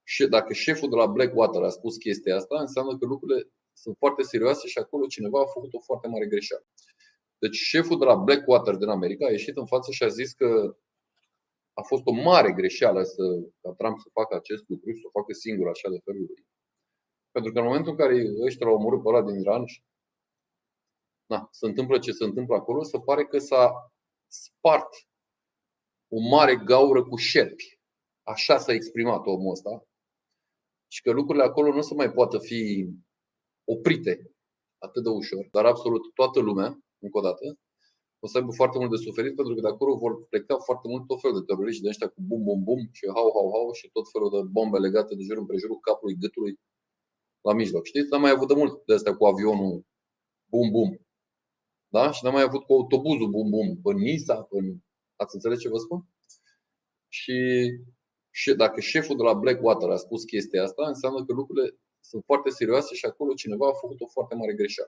Și dacă șeful de la Blackwater a spus chestia asta, înseamnă că lucrurile sunt foarte serioase și acolo cineva a făcut o foarte mare greșeală. Deci șeful de la Blackwater din America a ieșit în față și a zis că a fost o mare greșeală ca Trump să facă acest lucru și să o facă singur așa de felul lui. Pentru că în momentul în care ăștia l-au omorât pe ăla din Iran, se întâmplă ce se întâmplă acolo, se pare că s-a spart o mare gaură cu șerpi. Așa s-a exprimat omul ăsta. Și că lucrurile acolo nu se mai poată fi oprite atât de ușor. Dar absolut toată lumea, încă o dată, o să aibă foarte mult de suferit, pentru că de acolo vor pleca foarte mult tot felul de teroriști de ăștia cu bum, bum, bum și hau, hau, hau și tot felul de bombe legate de jur împrejurul capului, gâtului, la mijloc. Știți? N-am mai avut de mult de astea cu avionul bum, bum. Da? Și n-am mai avut cu autobuzul bum, bum. În Nisa, ați înțeles ce vă spun? Și dacă șeful de la Blackwater a spus chestia asta, înseamnă că lucrurile sunt foarte serioase și acolo cineva a făcut o foarte mare greșeală.